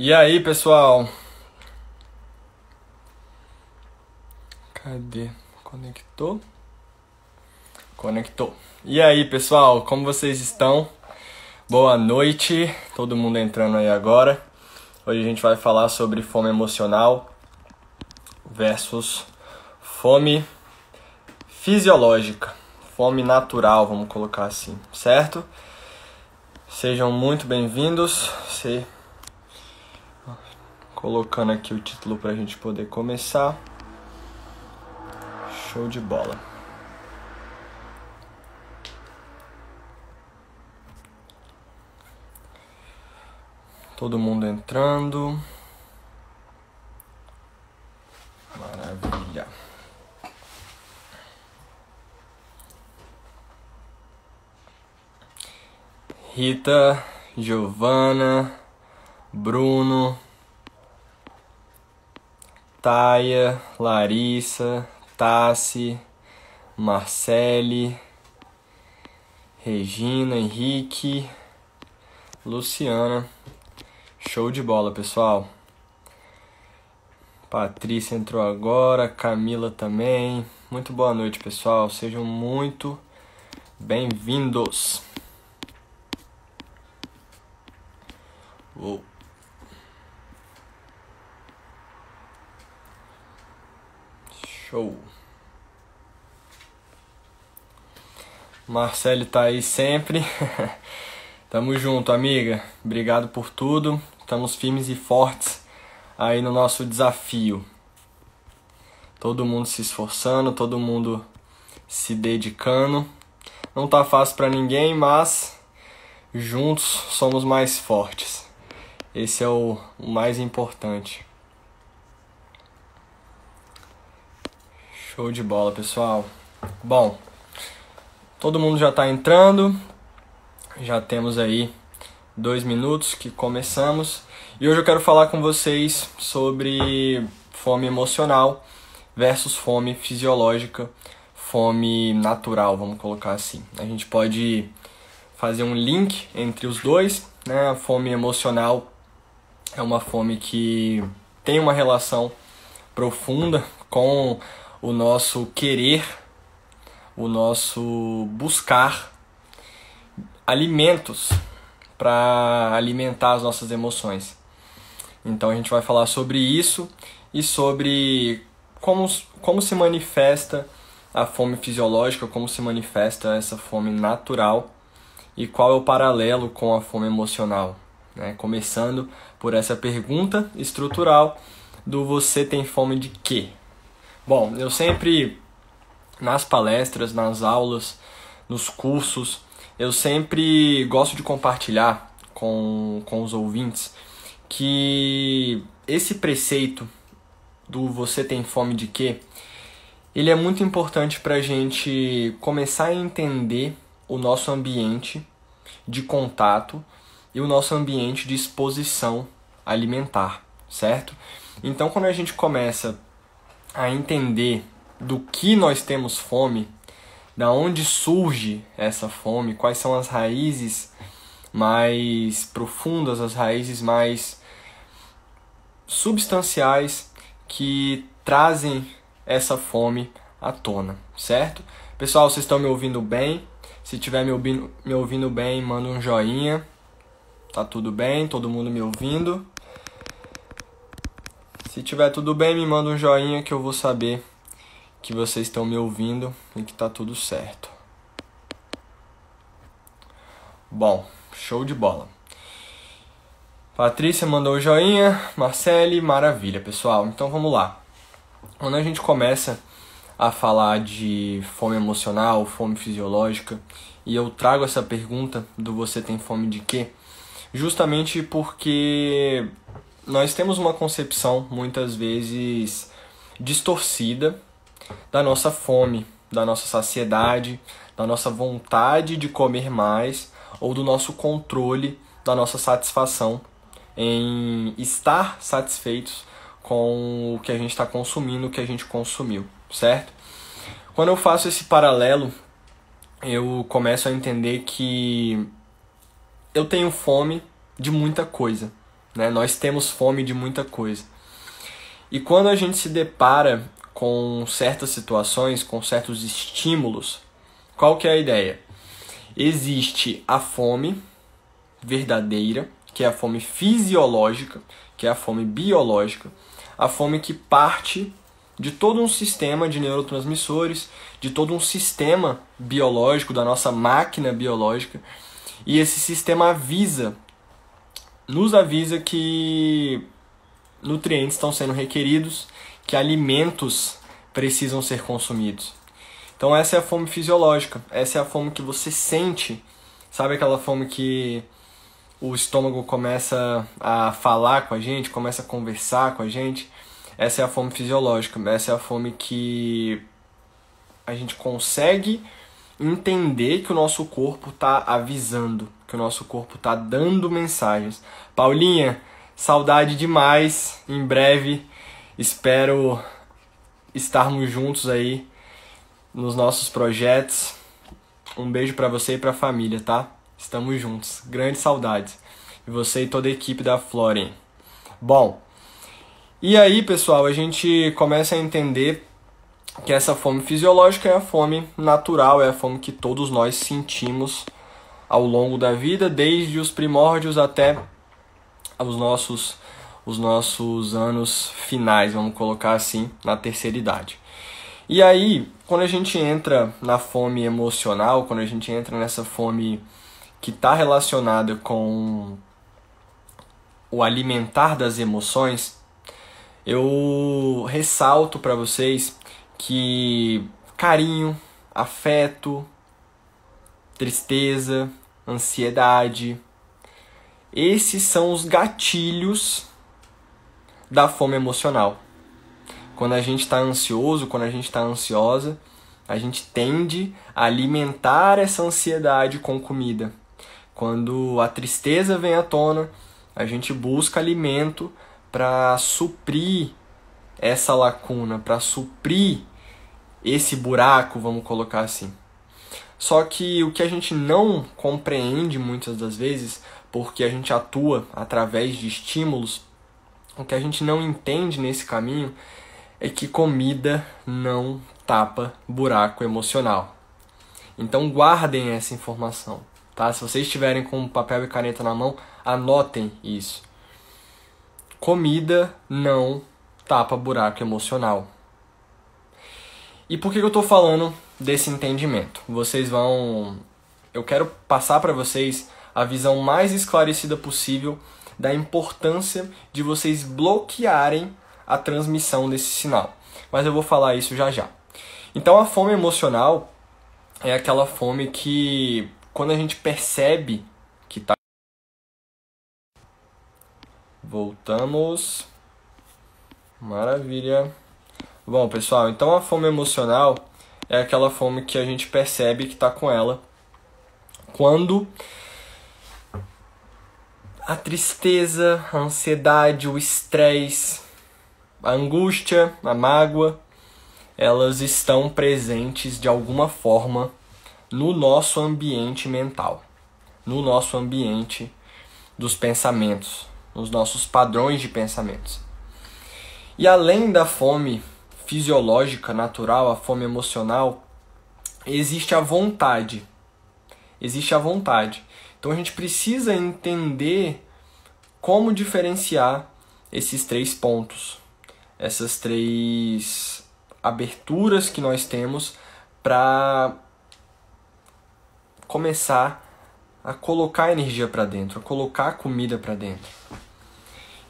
E aí, pessoal? Cadê? Conectou? Conectou. E aí, pessoal? Como vocês estão? Boa noite. Todo mundo entrando aí agora. Hoje a gente vai falar sobre fome emocional versus fome fisiológica. Fome natural, vamos colocar assim, certo? Sejam muito bem-vindos. Colocando aqui o título para a gente poder começar. Show de bola. Todo mundo entrando. Maravilha. Rita, Giovana, Bruno, Taia, Larissa, Tassi, Marcele, Regina, Henrique, Luciana. Show de bola, pessoal. Patrícia entrou agora, Camila também. Muito boa noite, pessoal. Sejam muito bem-vindos. Uou. Show. Marcele tá aí sempre. Tamo junto, amiga. Obrigado por tudo. Estamos firmes e fortes aí no nosso desafio. Todo mundo se esforçando, todo mundo se dedicando. Não tá fácil pra ninguém, mas juntos somos mais fortes. Esse é o mais importante. Show de bola, pessoal. Bom, todo mundo já tá entrando. Já temos aí 2 minutos que começamos. E hoje eu quero falar com vocês sobre fome emocional versus fome fisiológica, fome natural, vamos colocar assim. A gente pode fazer um link entre os dois, né? A fome emocional é uma fome que tem uma relação profunda com o nosso querer, o nosso buscar alimentos para alimentar as nossas emoções. Então a gente vai falar sobre isso e sobre como se manifesta a fome fisiológica, como se manifesta essa fome natural e qual é o paralelo com a fome emocional, né? Começando por essa pergunta estrutural do você tem fome de quê? Bom, eu sempre, nas palestras, nas aulas, nos cursos, eu sempre gosto de compartilhar com os ouvintes que esse preceito do você tem fome de quê? Ele é muito importante para a gente começar a entender o nosso ambiente de contato e o nosso ambiente de exposição alimentar, certo? Então, quando a gente começa a entender do que nós temos fome, da onde surge essa fome, quais são as raízes mais profundas, as raízes mais substanciais que trazem essa fome à tona, certo? Pessoal, vocês estão me ouvindo bem? Se estiver me ouvindo bem, manda um joinha. Tá tudo bem? Todo mundo me ouvindo? Se tiver tudo bem, me manda um joinha que eu vou saber que vocês estão me ouvindo e que tá tudo certo. Bom, show de bola. Patrícia mandou o joinha, Marcele, maravilha, pessoal. Então vamos lá. Quando a gente começa a falar de fome emocional, fome fisiológica, e eu trago essa pergunta do você tem fome de quê? Justamente porque nós temos uma concepção muitas vezes distorcida da nossa fome, da nossa saciedade, da nossa vontade de comer mais ou do nosso controle, da nossa satisfação em estar satisfeitos com o que a gente está consumindo, o que a gente consumiu, certo? Quando eu faço esse paralelo, eu começo a entender que eu tenho fome de muita coisa, né? Nós temos fome de muita coisa. E quando a gente se depara com certas situações, com certos estímulos, qual que é a ideia? Existe a fome verdadeira, que é a fome fisiológica, que é a fome biológica, a fome que parte de todo um sistema de neurotransmissores, de todo um sistema biológico, da nossa máquina biológica, e esse sistema nos avisa que nutrientes estão sendo requeridos, que alimentos precisam ser consumidos. Então essa é a fome fisiológica, essa é a fome que você sente, sabe aquela fome que o estômago começa a falar com a gente, começa a conversar com a gente? Essa é a fome fisiológica, essa é a fome que a gente consegue entender que o nosso corpo está avisando, que o nosso corpo está dando mensagens. Paulinha, saudade demais, em breve espero estarmos juntos aí nos nossos projetos. Um beijo para você e para a família, tá? Estamos juntos, grandes saudades. E você e toda a equipe da Florian. Bom, e aí, pessoal, a gente começa a entender que essa fome fisiológica é a fome natural, é a fome que todos nós sentimos ao longo da vida, desde os primórdios até os nossos anos finais, vamos colocar assim, na terceira idade. E aí, quando a gente entra na fome emocional, quando a gente entra nessa fome que está relacionada com o alimentar das emoções, eu ressalto para vocês que carinho, afeto, tristeza, ansiedade, esses são os gatilhos da fome emocional. Quando a gente está ansioso, quando a gente está ansiosa, a gente tende a alimentar essa ansiedade com comida. Quando a tristeza vem à tona, a gente busca alimento para suprir essa lacuna, para suprir esse buraco, vamos colocar assim. Só que o que a gente não compreende muitas das vezes, porque a gente atua através de estímulos, o que a gente não entende nesse caminho é que comida não tapa buraco emocional. Então guardem essa informação, tá? Se vocês estiverem com papel e caneta na mão, anotem isso. Comida não tapa buraco emocional. E por que eu estou falando desse entendimento? Eu quero passar para vocês a visão mais esclarecida possível da importância de vocês bloquearem a transmissão desse sinal. Mas eu vou falar isso já já. Então a fome emocional é aquela fome que, quando a gente percebe que está... Voltamos. Maravilha. Bom, pessoal, então a fome emocional é aquela fome que a gente percebe que está com ela quando a tristeza, a ansiedade, o estresse, a angústia, a mágoa, elas estão presentes de alguma forma no nosso ambiente mental, no nosso ambiente dos pensamentos, nos nossos padrões de pensamentos. E além da fome fisiológica, natural, a fome emocional, existe a vontade. Existe a vontade. Então a gente precisa entender como diferenciar esses três pontos, essas três aberturas que nós temos para começar a colocar energia para dentro, a colocar comida para dentro.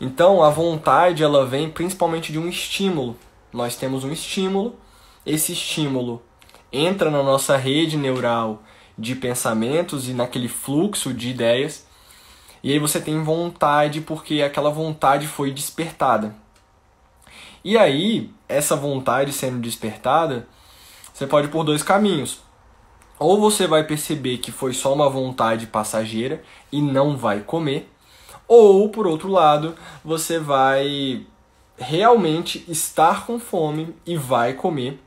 Então a vontade, ela vem principalmente de um estímulo. Nós temos um estímulo, esse estímulo entra na nossa rede neural de pensamentos e naquele fluxo de ideias, e aí você tem vontade porque aquela vontade foi despertada. E aí, essa vontade sendo despertada, você pode ir por dois caminhos. Ou você vai perceber que foi só uma vontade passageira e não vai comer, ou, por outro lado, você vai realmente estar com fome e vai comer.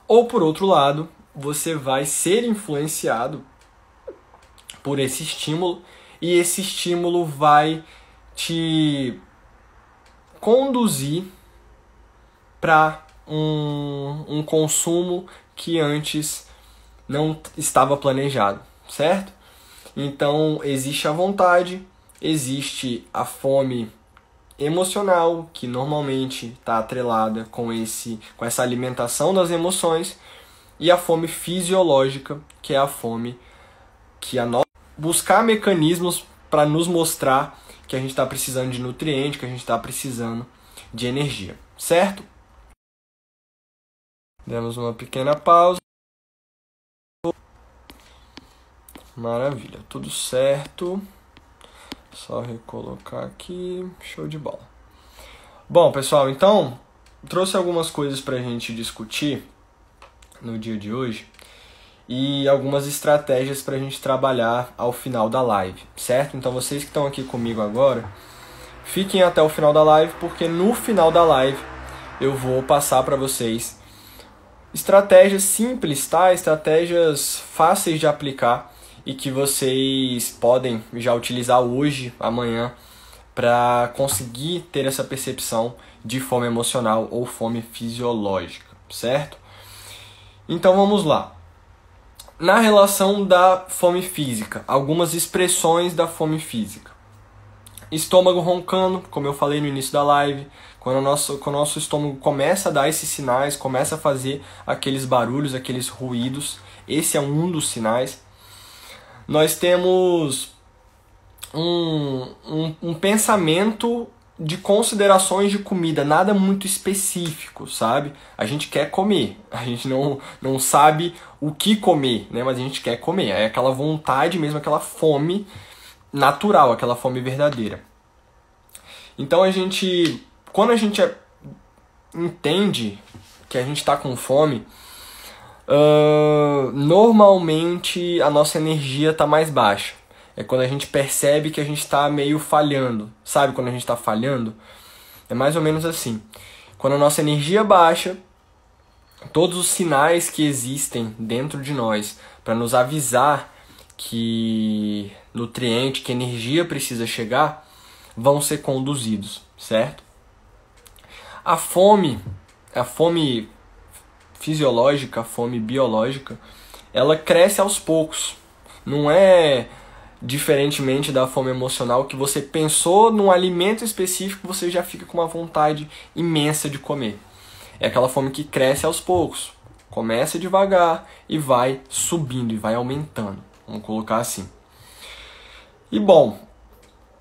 Ou, por outro lado, você vai ser influenciado por esse estímulo e esse estímulo vai te conduzir para um consumo que antes não estava planejado, certo? Então, existe a vontade, existe a fome emocional, que normalmente está atrelada com essa alimentação das emoções, e a fome fisiológica, que é a fome que buscar mecanismos para nos mostrar que a gente está precisando de nutriente, que a gente está precisando de energia, certo? Demos uma pequena pausa. Maravilha, tudo certo. Só recolocar aqui, show de bola. Bom, pessoal, então, trouxe algumas coisas para a gente discutir no dia de hoje e algumas estratégias para a gente trabalhar ao final da live, certo? Então, vocês que estão aqui comigo agora, fiquem até o final da live, porque no final da live eu vou passar para vocês estratégias simples, tá? Estratégias fáceis de aplicar e que vocês podem já utilizar hoje, amanhã, para conseguir ter essa percepção de fome emocional ou fome fisiológica, certo? Então vamos lá. Na relação da fome física, algumas expressões da fome física. Estômago roncando, como eu falei no início da live, quando o nosso estômago começa a dar esses sinais, começa a fazer aqueles barulhos, aqueles ruídos, esse é um dos sinais. Nós temos um pensamento de considerações de comida, nada muito específico, sabe? A gente quer comer, a gente não sabe o que comer, né? Mas a gente quer comer, é aquela vontade mesmo, aquela fome natural, aquela fome verdadeira. Então quando a gente entende que a gente está com fome, normalmente a nossa energia está mais baixa. É quando a gente percebe que a gente está meio falhando. Sabe quando a gente está falhando? É mais ou menos assim. Quando a nossa energia baixa, todos os sinais que existem dentro de nós para nos avisar que nutriente, que energia precisa chegar, vão ser conduzidos, certo? A fome fisiológica, a fome biológica, ela cresce aos poucos. Não é diferentemente da fome emocional, que você pensou num alimento específico, você já fica com uma vontade imensa de comer. É aquela fome que cresce aos poucos. Começa devagar e vai subindo e vai aumentando. Vamos colocar assim. E bom,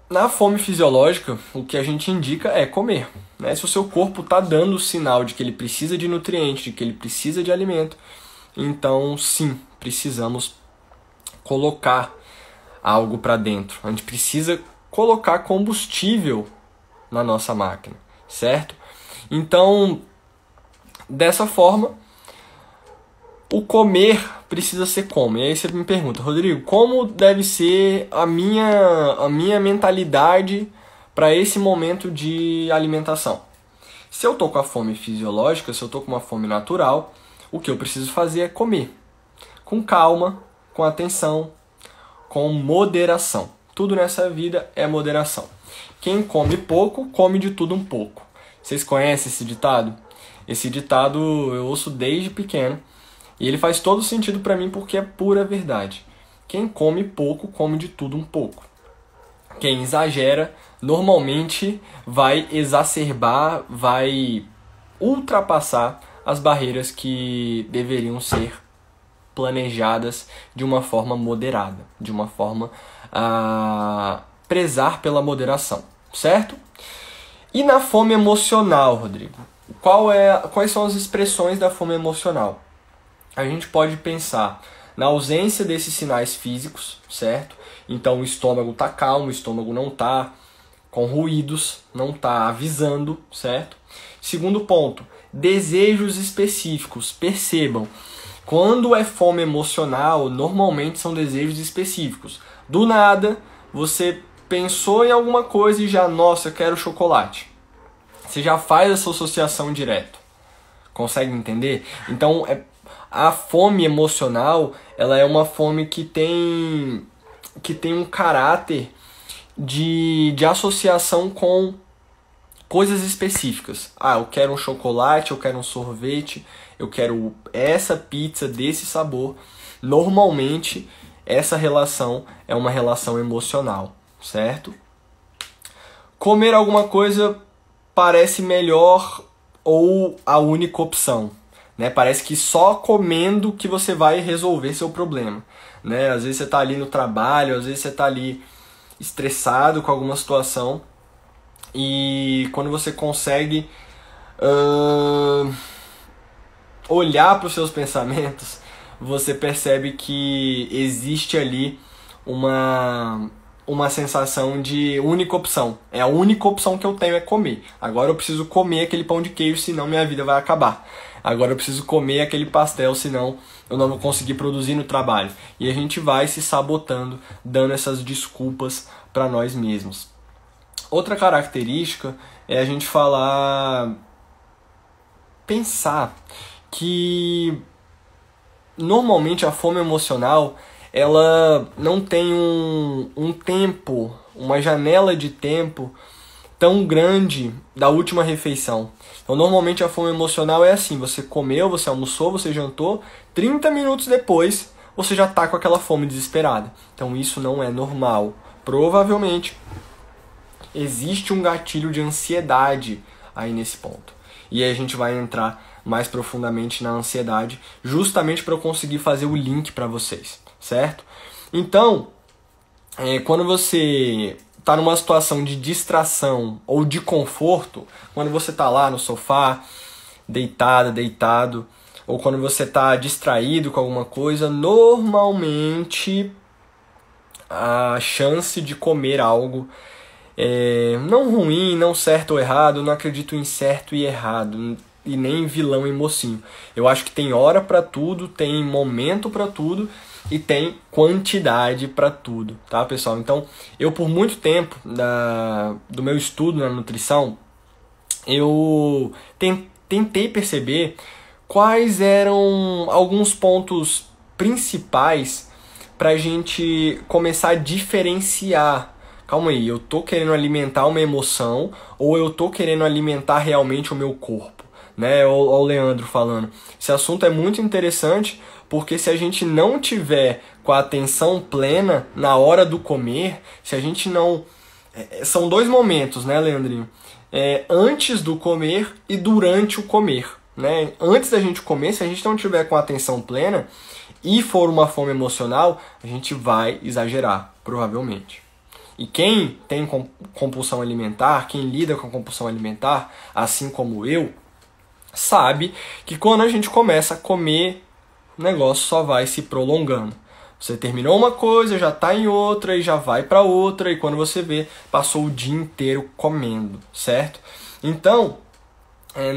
na fome fisiológica, o que a gente indica é comer, né? Se o seu corpo está dando o sinal de que ele precisa de nutriente, de que ele precisa de alimento, então sim, precisamos colocar algo para dentro. A gente precisa colocar combustível na nossa máquina, certo? Então, dessa forma, o comer precisa ser como? E aí você me pergunta, Rodrigo, como deve ser a minha mentalidade para esse momento de alimentação? Se eu estou com a fome fisiológica, se eu estou com uma fome natural, o que eu preciso fazer é comer. Com calma, com atenção, com moderação. Tudo nessa vida é moderação. Quem come pouco, come de tudo um pouco. Vocês conhecem esse ditado? Esse ditado eu ouço desde pequeno. E ele faz todo sentido para mim porque é pura verdade. Quem come pouco, come de tudo um pouco. Quem exagera, normalmente vai exacerbar, vai ultrapassar as barreiras que deveriam ser planejadas de uma forma moderada, de uma forma a prezar pela moderação, certo? E na fome emocional, Rodrigo? Quais são as expressões da fome emocional? A gente pode pensar na ausência desses sinais físicos, certo? Então o estômago está calmo, o estômago não está com ruídos, não está avisando, certo? Segundo ponto, desejos específicos. Percebam, quando é fome emocional, normalmente são desejos específicos. Do nada, você pensou em alguma coisa e já, nossa, eu quero chocolate. Você já faz essa associação direto. Consegue entender? Então, a fome emocional, ela é uma fome que tem um caráter de associação com coisas específicas. Ah, eu quero um chocolate, eu quero um sorvete, eu quero essa pizza desse sabor. Normalmente, essa relação é uma relação emocional, certo? Comer alguma coisa parece melhor ou a única opção, né? Parece que só comendo que você vai resolver seu problema, né? Às vezes você está ali no trabalho, às vezes você está ali estressado com alguma situação e quando você consegue olhar para os seus pensamentos, você percebe que existe ali uma sensação de única opção. É a única opção que eu tenho é comer. Agora eu preciso comer aquele pão de queijo, senão minha vida vai acabar. Agora eu preciso comer aquele pastel, senão eu não vou conseguir produzir no trabalho. E a gente vai se sabotando, dando essas desculpas para nós mesmos. Outra característica é a gente pensar que normalmente a fome emocional ela não tem um tempo, uma janela de tempo tão grande da última refeição. Então, normalmente a fome emocional é assim, você comeu, você almoçou, você jantou, 30 minutos depois você já está com aquela fome desesperada. Então, isso não é normal. Provavelmente, existe um gatilho de ansiedade aí nesse ponto. E aí a gente vai entrar mais profundamente na ansiedade, justamente para eu conseguir fazer o link para vocês, certo? Então, quando você está numa situação de distração ou de conforto, quando você está lá no sofá, deitado, ou quando você está distraído com alguma coisa, normalmente a chance de comer algo não ruim, não certo ou errado, não acredito em certo e errado, e nem vilão e mocinho. Eu acho que tem hora para tudo, tem momento para tudo e tem quantidade para tudo, tá, pessoal? Então, eu por muito tempo do meu estudo na nutrição, eu tentei perceber quais eram alguns pontos principais para a gente começar a diferenciar. Calma aí, eu tô querendo alimentar uma emoção ou eu tô querendo alimentar realmente o meu corpo, né? Olha o Leandro falando. Esse assunto é muito interessante porque se a gente não tiver com a atenção plena na hora do comer, se a gente não... São dois momentos, né, Leandrinho? Antes do comer e durante o comer, né? Antes da gente comer, se a gente não tiver com a atenção plena e for uma fome emocional, a gente vai exagerar, provavelmente. E quem tem compulsão alimentar, quem lida com a compulsão alimentar, assim como eu, sabe que quando a gente começa a comer, o negócio só vai se prolongando. Você terminou uma coisa, já está em outra e já vai para outra, e quando você vê, passou o dia inteiro comendo, certo? Então,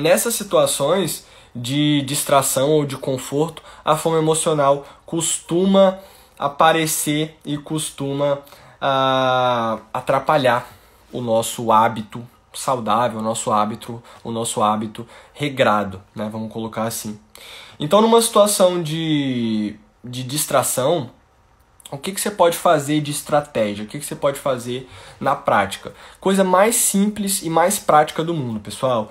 nessas situações de distração ou de conforto, a fome emocional costuma aparecer e costuma atrapalhar o nosso hábito saudável, o nosso hábito regrado, né? Vamos colocar assim. Então, numa situação de distração, o que você pode fazer de estratégia? O que você pode fazer na prática? Coisa mais simples e mais prática do mundo, pessoal.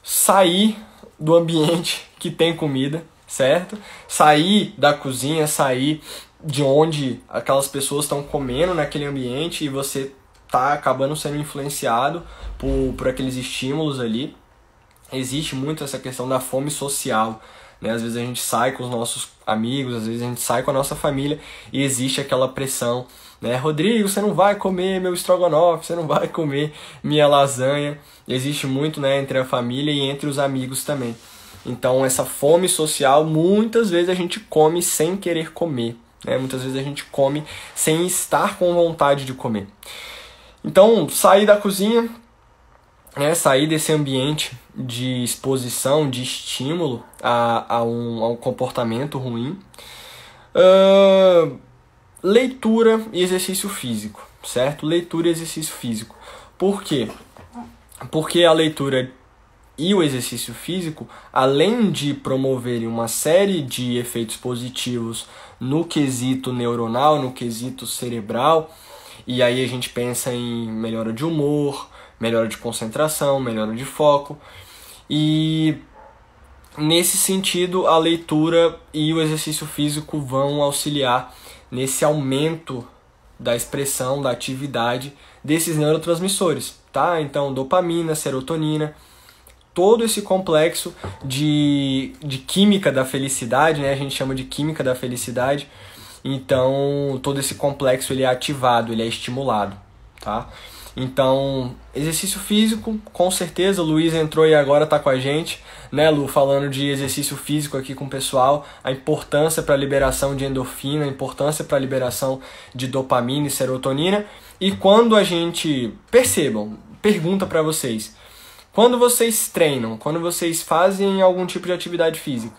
Sair do ambiente que tem comida, certo? Sair da cozinha, sair de onde aquelas pessoas estão comendo naquele ambiente e você tá acabando sendo influenciado por aqueles estímulos ali. Existe muito essa questão da fome social, né? Às vezes a gente sai com os nossos amigos, às vezes a gente sai com a nossa família e existe aquela pressão, né? Rodrigo, você não vai comer meu estrogonofe, você não vai comer minha lasanha. Existe muito, né, entre a família e entre os amigos também. Então essa fome social, muitas vezes a gente come sem querer comer, né? Muitas vezes a gente come sem estar com vontade de comer. Então, sair da cozinha, né, sair desse ambiente de exposição, de estímulo a um comportamento ruim. Leitura e exercício físico, certo? Leitura e exercício físico. Por quê? Porque a leitura e o exercício físico, além de promoverem uma série de efeitos positivos no quesito neuronal, no quesito cerebral, e aí a gente pensa em melhora de humor, melhora de concentração, melhora de foco, e nesse sentido a leitura e o exercício físico vão auxiliar nesse aumento da expressão, da atividade desses neurotransmissores, tá? Então, dopamina, serotonina, todo esse complexo de química da felicidade, né? A gente chama de química da felicidade. Então, todo esse complexo ele é ativado, ele é estimulado, tá? Então, exercício físico, com certeza, o Luiz entrou e agora está com a gente, né, Lu, falando de exercício físico aqui com o pessoal, a importância para a liberação de endorfina, a importância para a liberação de dopamina e serotonina. E quando a gente, percebam, pergunta para vocês, quando vocês treinam, quando vocês fazem algum tipo de atividade física,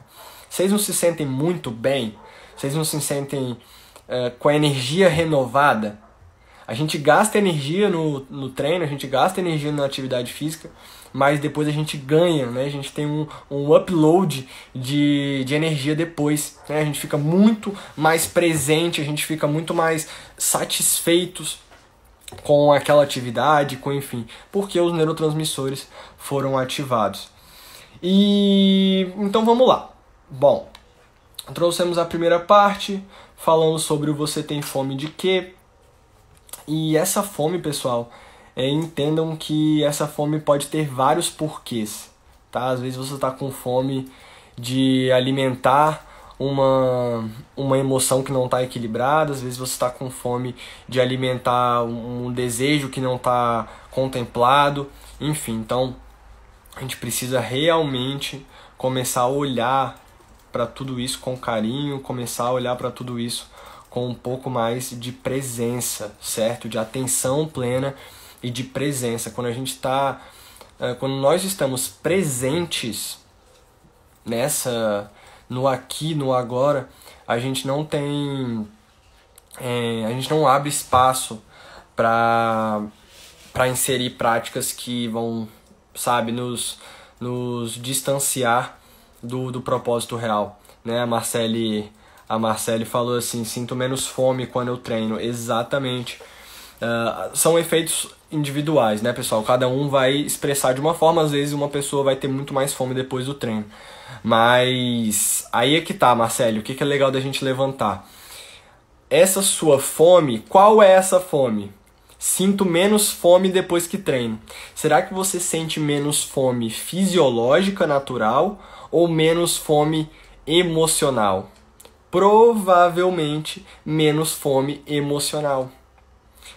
vocês não se sentem muito bem? Vocês não se sentem com a energia renovada? A gente gasta energia no treino, a gente gasta energia na atividade física, mas depois a gente ganha, né? A gente tem um upload de energia depois, né? A gente fica muito mais presente, a gente fica muito mais satisfeitos com aquela atividade, enfim, porque os neurotransmissores foram ativados. E então vamos lá. Bom, trouxemos a primeira parte, falando sobre o você tem fome de quê? E essa fome, pessoal, entendam que essa fome pode ter vários porquês, tá? Às vezes você está com fome de alimentar uma emoção que não está equilibrada, às vezes você está com fome de alimentar um desejo que não está contemplado, enfim. Então, a gente precisa realmente começar a olhar para tudo isso com carinho, começar a olhar para tudo isso com um pouco mais de presença, certo? De atenção plena e de presença. Quando nós estamos presentes no aqui, no agora, a gente não abre espaço para inserir práticas que vão, sabe, nos distanciar do propósito real, né? A Marcele falou assim, sinto menos fome quando eu treino. Exatamente. São efeitos individuais, né, pessoal? Cada um vai expressar de uma forma. Às vezes uma pessoa vai ter muito mais fome depois do treino. Mas aí é que tá, Marcele, o que é legal da gente levantar? Essa sua fome, qual é essa fome? Sinto menos fome depois que treino. Será que você sente menos fome fisiológica, natural, ou menos fome emocional? Provavelmente menos fome emocional.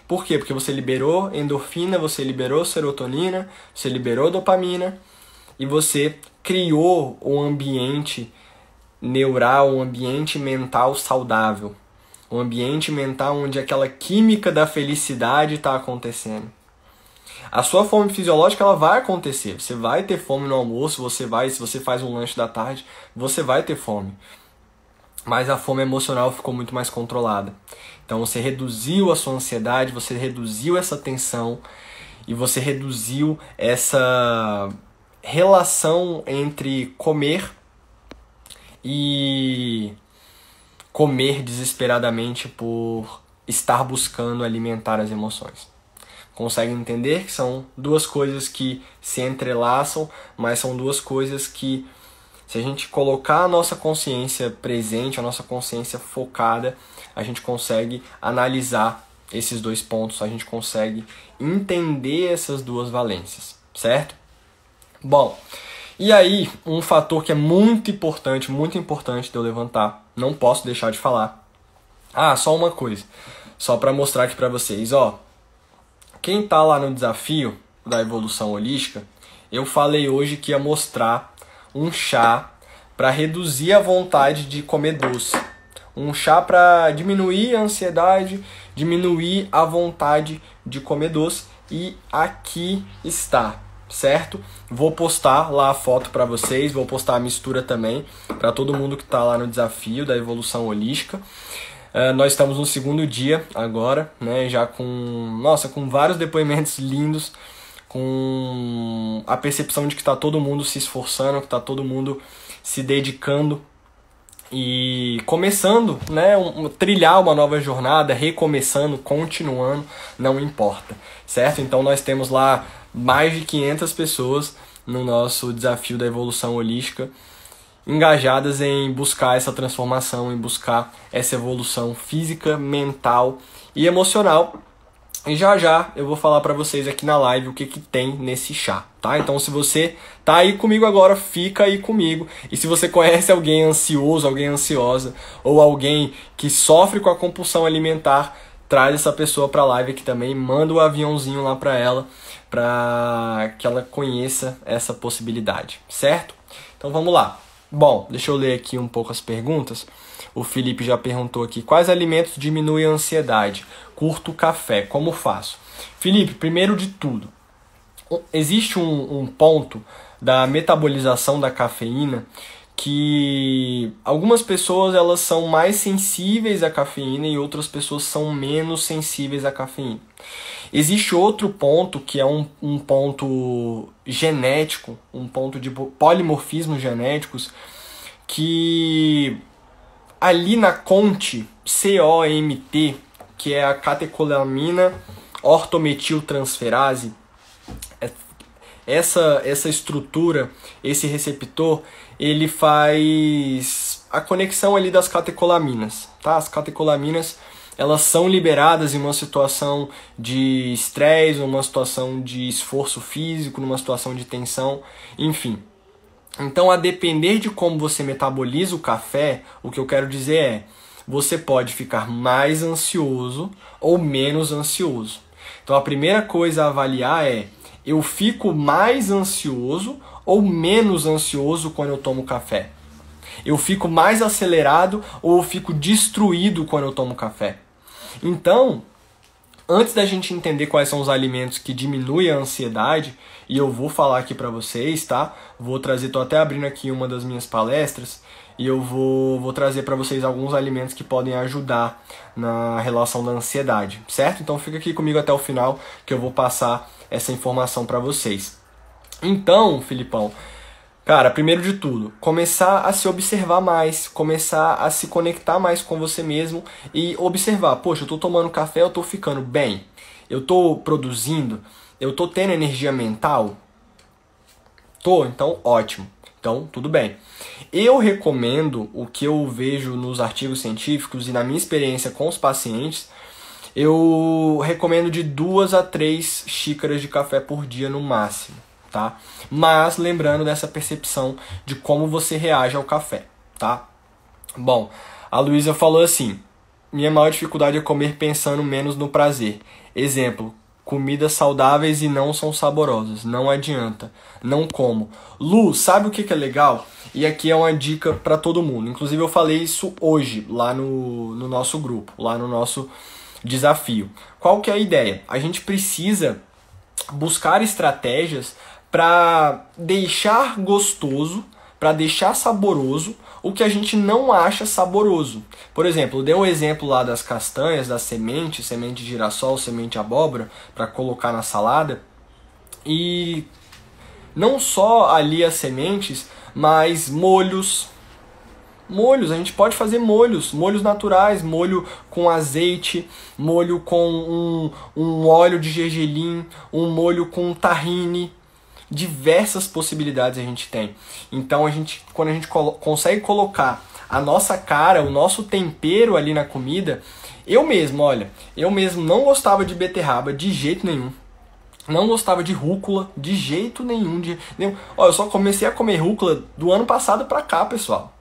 Por quê? Porque você liberou endorfina, você liberou serotonina, você liberou dopamina e você criou um ambiente neural, um ambiente mental saudável. Um ambiente mental onde aquela química da felicidade está acontecendo. A sua fome fisiológica ela vai acontecer. Você vai ter fome no almoço, se você faz um lanche da tarde, você vai ter fome. Mas a fome emocional ficou muito mais controlada. Então você reduziu a sua ansiedade, você reduziu essa tensão e você reduziu essa relação entre comer e comer desesperadamente por estar buscando alimentar as emoções. Consegue entender que são duas coisas que se entrelaçam, mas são duas coisas que, se a gente colocar a nossa consciência presente, a nossa consciência focada, a gente consegue analisar esses dois pontos, a gente consegue entender essas duas valências, certo? Bom, e aí um fator que é muito importante de eu levantar, não posso deixar de falar. Só uma coisa, só para mostrar aqui para vocês, ó. Quem tá lá no desafio da evolução holística, eu falei hoje que ia mostrar um chá para reduzir a vontade de comer doce. Um chá para diminuir a ansiedade, diminuir a vontade de comer doce. E aqui está, certo? Vou postar lá a foto para vocês, vou postar a mistura também para todo mundo que está lá no desafio da evolução holística. Nós estamos no segundo dia agora, né? Já com vários depoimentos lindos, com a percepção de que está todo mundo se esforçando, que está todo mundo se dedicando e começando, né, trilhar uma nova jornada, recomeçando, continuando, não importa, certo? Então nós temos lá mais de 500 pessoas no nosso desafio da evolução holística, engajadas em buscar essa transformação, em buscar essa evolução física, mental e emocional. E já já eu vou falar para vocês aqui na live o que tem nesse chá, tá? Então se você tá aí comigo agora, fica aí comigo. E se você conhece alguém ansioso, alguém ansiosa, ou alguém que sofre com a compulsão alimentar, traz essa pessoa para a live aqui também, manda o aviãozinho lá para ela, para que ela conheça essa possibilidade, certo? Então vamos lá. Bom, deixa eu ler aqui um pouco as perguntas. O Felipe já perguntou aqui, quais alimentos diminuem a ansiedade? Curto café, como faço? Felipe, primeiro de tudo, existe um ponto da metabolização da cafeína que algumas pessoas elas são mais sensíveis à cafeína e outras pessoas são menos sensíveis à cafeína. Existe outro ponto que é um ponto genético, um ponto de polimorfismos genéticos, que ali na COMT, COMT, que é a catecolamina ortometiltransferase, essa estrutura, esse receptor, ele faz a conexão ali das catecolaminas, tá? As catecolaminas, elas são liberadas em uma situação de estresse, numa situação de esforço físico, numa situação de tensão, enfim. Então, a depender de como você metaboliza o café, o que eu quero dizer é, você pode ficar mais ansioso ou menos ansioso. Então, a primeira coisa a avaliar é, eu fico mais ansioso ou menos ansioso quando eu tomo café? Eu fico mais acelerado ou eu fico destruído quando eu tomo café? Então, antes da gente entender quais são os alimentos que diminuem a ansiedade, e eu vou falar aqui para vocês, tá? Tô até abrindo aqui uma das minhas palestras, e eu vou trazer para vocês alguns alimentos que podem ajudar na relação da ansiedade, certo? Então fica aqui comigo até o final, que eu vou passar essa informação para vocês. Então, Filipão, cara, primeiro de tudo, começar a se observar mais, começar a se conectar mais com você mesmo e observar, poxa, eu tô tomando café, eu tô ficando bem, eu tô produzindo, eu tô tendo energia mental? Tô, então ótimo, então tudo bem. Eu recomendo o que eu vejo nos artigos científicos e na minha experiência com os pacientes, eu recomendo de 2 a 3 xícaras de café por dia no máximo. Tá? Mas lembrando dessa percepção de como você reage ao café, tá? Bom, a Luísa falou assim, minha maior dificuldade é comer pensando menos no prazer. Exemplo, comidas saudáveis e não são saborosas, não adianta, não como. Lu, sabe o que é legal? E aqui é uma dica para todo mundo, inclusive eu falei isso hoje lá no nosso grupo, lá no nosso desafio. Qual que é a ideia? A gente precisa buscar estratégias para deixar gostoso, para deixar saboroso o que a gente não acha saboroso. Por exemplo, eu dei um exemplo lá das castanhas, das sementes, semente de girassol, semente de abóbora, para colocar na salada. E não só ali as sementes, mas molhos. Molhos, a gente pode fazer molhos naturais, molho com azeite, molho com um óleo de gergelim, um molho com tahine. Diversas possibilidades a gente tem. Então, quando a gente consegue colocar a nossa cara, o nosso tempero ali na comida, eu mesmo não gostava de beterraba de jeito nenhum. Não gostava de rúcula de jeito nenhum. Eu só comecei a comer rúcula do ano passado pra cá, pessoal.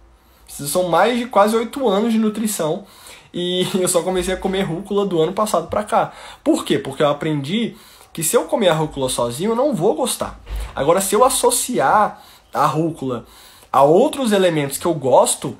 São mais de quase 8 anos de nutrição e eu só comecei a comer rúcula do ano passado pra cá. Por quê? Porque eu aprendi que se eu comer a rúcula sozinho, eu não vou gostar. Agora, se eu associar a rúcula a outros elementos que eu gosto,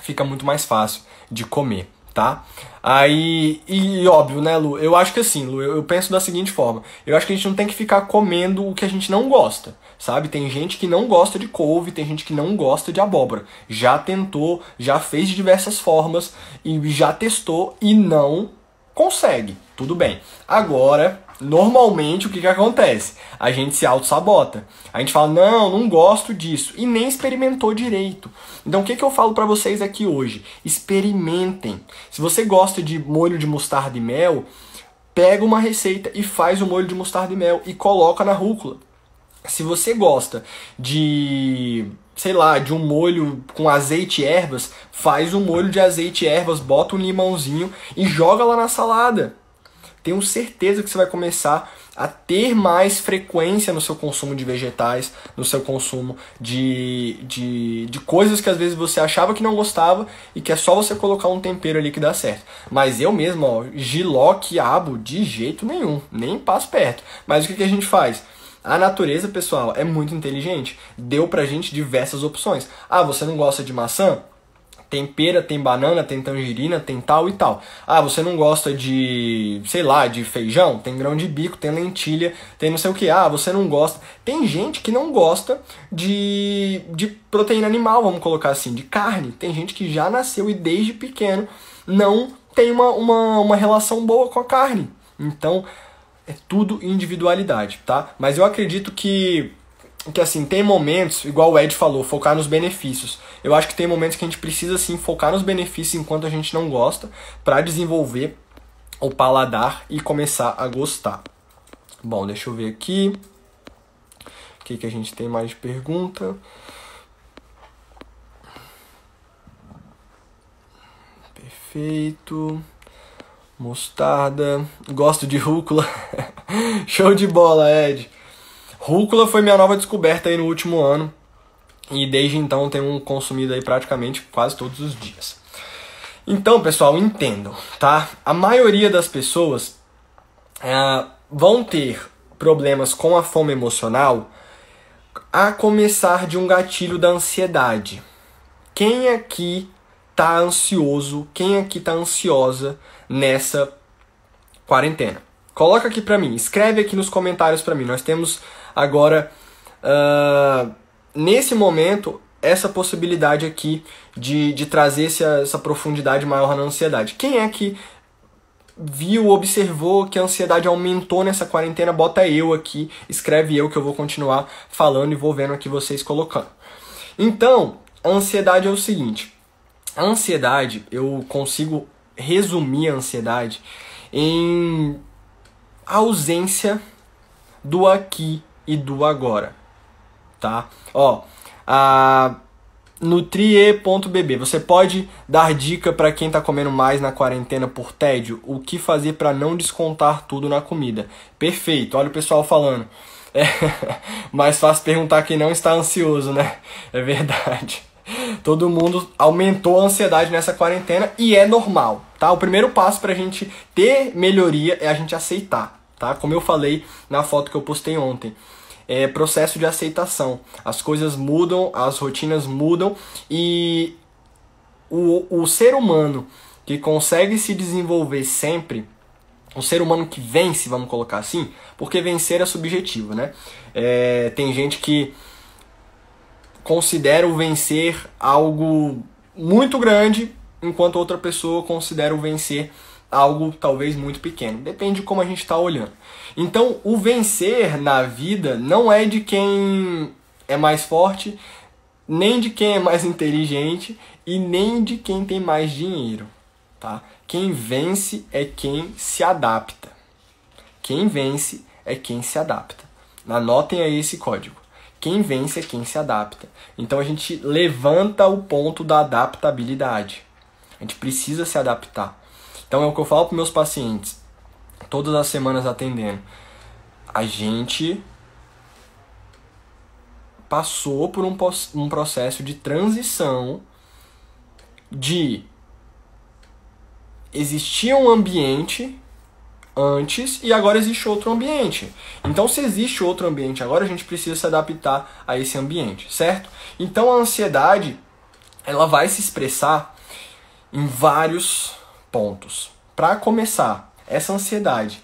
fica muito mais fácil de comer, tá? Aí, e óbvio, né, Lu? Eu acho que assim, Lu, eu penso da seguinte forma. Eu acho que a gente não tem que ficar comendo o que a gente não gosta, sabe? Tem gente que não gosta de couve, tem gente que não gosta de abóbora. Já tentou, já fez de diversas formas e já testou e não Consegue, tudo bem. Agora, normalmente o que acontece? A gente se auto-sabota. A gente fala, não gosto disso. E nem experimentou direito. Então o que eu falo pra vocês aqui hoje? Experimentem. Se você gosta de molho de mostarda e mel, pega uma receita e faz o molho de mostarda e mel e coloca na rúcula. Se você gosta de, sei lá, de um molho com azeite e ervas, faz um molho de azeite e ervas, bota um limãozinho e joga lá na salada. Tenho certeza que você vai começar a ter mais frequência no seu consumo de vegetais, no seu consumo de coisas que às vezes você achava que não gostava e que é só você colocar um tempero ali que dá certo. Mas eu mesmo, ó, jiló, quiabo, de jeito nenhum, nem passo perto. Mas o que a gente faz? A natureza, pessoal, é muito inteligente. Deu pra gente diversas opções. Ah, você não gosta de maçã? Tem pera, tem banana, tem tangerina, tem tal e tal. Ah, você não gosta de, sei lá, de feijão? Tem grão de bico, tem lentilha, tem não sei o que. Ah, você não gosta... Tem gente que não gosta de proteína animal, vamos colocar assim, de carne. Tem gente que já nasceu e desde pequeno não tem uma relação boa com a carne. Então, é tudo individualidade, tá? Mas eu acredito que assim, tem momentos, igual o Ed falou, focar nos benefícios. Eu acho que tem momentos que a gente precisa, sim, focar nos benefícios enquanto a gente não gosta, para desenvolver o paladar e começar a gostar. Bom, deixa eu ver aqui. O que a gente tem mais de pergunta? Perfeito. Mostarda. Gosto de rúcula. Show de bola, Ed. Rúcula foi minha nova descoberta aí no último ano. E desde então tenho consumido aí praticamente quase todos os dias. Então, pessoal, entendam, tá? A maioria das pessoas vão ter problemas com a fome emocional a começar de um gatilho da ansiedade. Quem aqui tá ansioso? Quem aqui tá ansiosa nessa quarentena? Coloca aqui pra mim, escreve aqui nos comentários pra mim. Nós temos agora, nesse momento, essa possibilidade aqui de trazer essa profundidade maior na ansiedade. Quem é que viu, observou que a ansiedade aumentou nessa quarentena? Bota eu aqui, escreve eu que eu vou continuar falando e vou vendo aqui vocês colocando. Então, a ansiedade é o seguinte. A ansiedade, eu consigo resumir a ansiedade em ausência do aqui e do agora, tá? Ó, a Nutrie.bb, você pode dar dica para quem tá comendo mais na quarentena por tédio? O que fazer para não descontar tudo na comida? Perfeito, olha o pessoal falando. É mais fácil perguntar quem não está ansioso, né? É verdade. Todo mundo aumentou a ansiedade nessa quarentena e é normal, tá? O primeiro passo pra gente ter melhoria é a gente aceitar, tá? Como eu falei na foto que eu postei ontem. É processo de aceitação. As coisas mudam, as rotinas mudam e o ser humano que consegue se desenvolver sempre, o ser humano que vence, vamos colocar assim, porque vencer é subjetivo, né? Tem gente que considera o vencer algo muito grande, enquanto outra pessoa considera o vencer algo talvez muito pequeno. Depende de como a gente está olhando. Então, o vencer na vida não é de quem é mais forte, nem de quem é mais inteligente e nem de quem tem mais dinheiro, tá? Quem vence é quem se adapta. Quem vence é quem se adapta. Anotem aí esse código. Quem vence é quem se adapta. Então a gente levanta o ponto da adaptabilidade. A gente precisa se adaptar. Então é o que eu falo para meus pacientes, todas as semanas atendendo. A gente passou por um processo de transição de existia um ambiente antes e agora existe outro ambiente. Então, se existe outro ambiente agora, a gente precisa se adaptar a esse ambiente, certo? Então, a ansiedade, ela vai se expressar em vários pontos. Para começar, essa ansiedade,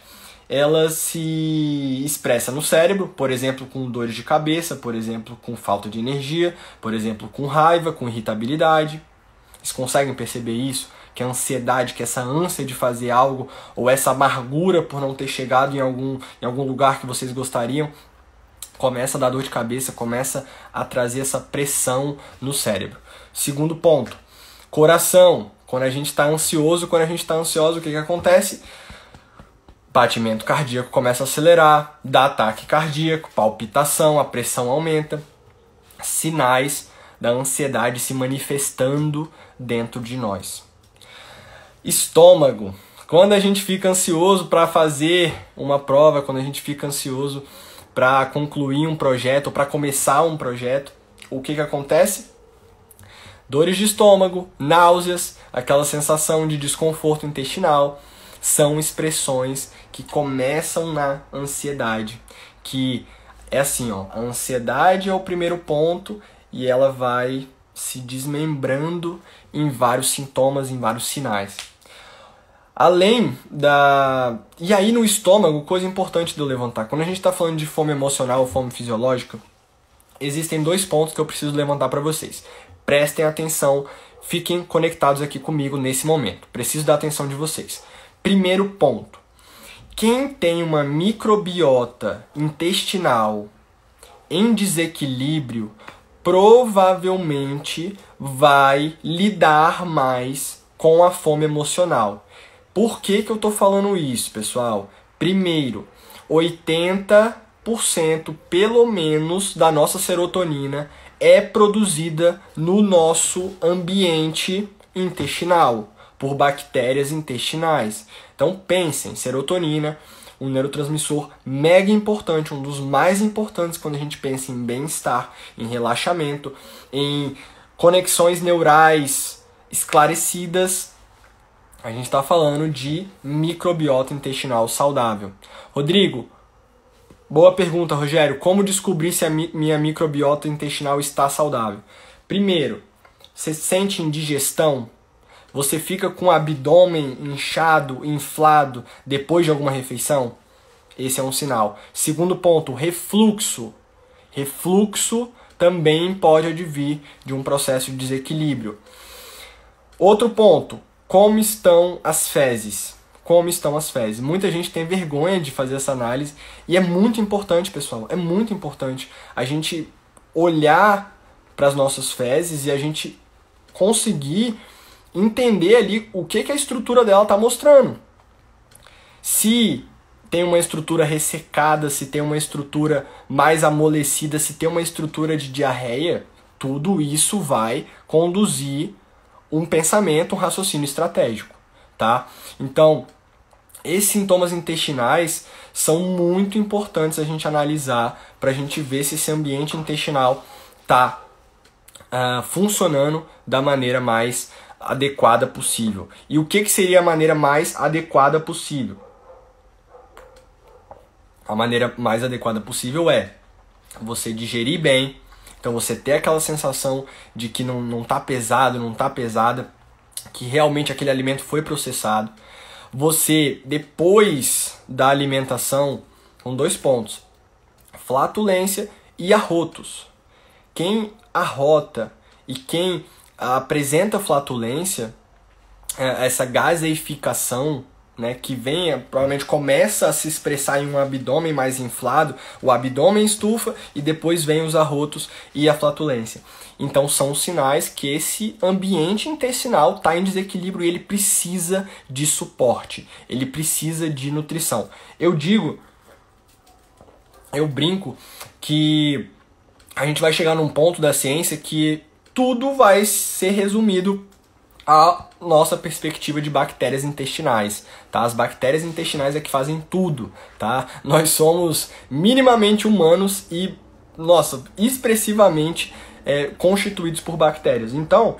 ela se expressa no cérebro, por exemplo, com dores de cabeça, por exemplo, com falta de energia, por exemplo, com raiva, com irritabilidade. Vocês conseguem perceber isso? que a ansiedade, que essa ânsia de fazer algo, ou essa amargura por não ter chegado em algum lugar que vocês gostariam, começa a dar dor de cabeça, começa a trazer essa pressão no cérebro. Segundo ponto, coração. Quando a gente está ansioso, o que acontece? Batimento cardíaco começa a acelerar, dá ataque cardíaco, palpitação, a pressão aumenta. Sinais da ansiedade se manifestando dentro de nós. Estômago. Quando a gente fica ansioso para fazer uma prova, quando a gente fica ansioso para concluir um projeto, para começar um projeto, o que acontece? Dores de estômago, náuseas, aquela sensação de desconforto intestinal, são expressões que começam na ansiedade, que é assim, ó, a ansiedade é o primeiro ponto e ela vai se desmembrando em vários sintomas, em vários sinais. Além da... E aí no estômago, coisa importante de eu levantar. Quando a gente está falando de fome emocional ou fome fisiológica, existem 2 pontos que eu preciso levantar para vocês. Prestem atenção, fiquem conectados aqui comigo nesse momento. Preciso da atenção de vocês. Primeiro ponto. Quem tem uma microbiota intestinal em desequilíbrio provavelmente vai lidar mais com a fome emocional. Por que eu estou falando isso, pessoal? Primeiro, 80% pelo menos da nossa serotonina é produzida no nosso ambiente intestinal, por bactérias intestinais. Então pensem, serotonina, um neurotransmissor mega importante, um dos mais importantes quando a gente pensa em bem-estar, em relaxamento, em conexões neurais esclarecidas. A gente está falando de microbiota intestinal saudável. Rodrigo, boa pergunta, Rogério. Como descobrir se a minha microbiota intestinal está saudável? Primeiro, você sente indigestão? Você fica com o abdômen inchado, inflado depois de alguma refeição? Esse é um sinal. Segundo ponto, refluxo. Refluxo também pode advir de um processo de desequilíbrio. Outro ponto, como estão as fezes? Como estão as fezes? Muita gente tem vergonha de fazer essa análise e é muito importante, pessoal, é muito importante a gente olhar para as nossas fezes e a gente conseguir entender ali o que a estrutura dela está mostrando. Se tem uma estrutura ressecada, se tem uma estrutura mais amolecida, se tem uma estrutura de diarreia, tudo isso vai conduzir um pensamento, um raciocínio estratégico, tá? Então, esses sintomas intestinais são muito importantes a gente analisar para a gente ver se esse ambiente intestinal está funcionando da maneira mais adequada possível. E o que seria a maneira mais adequada possível? A maneira mais adequada possível é você digerir bem, então você ter aquela sensação de que não tá pesado, não tá pesada, que realmente aquele alimento foi processado. Você, depois da alimentação, com 2 pontos, flatulência e arrotos. Quem arrota e quem apresenta flatulência, essa gaseificação, né, que provavelmente começa a se expressar em um abdômen mais inflado, o abdômen estufa e depois vem os arrotos e a flatulência. Então são sinais que esse ambiente intestinal está em desequilíbrio e ele precisa de suporte, ele precisa de nutrição. Eu brinco que a gente vai chegar num ponto da ciência que tudo vai ser resumido à nossa perspectiva de bactérias intestinais, tá? As bactérias intestinais é que fazem tudo, tá? Nós somos minimamente humanos e, expressivamente constituídos por bactérias. Então,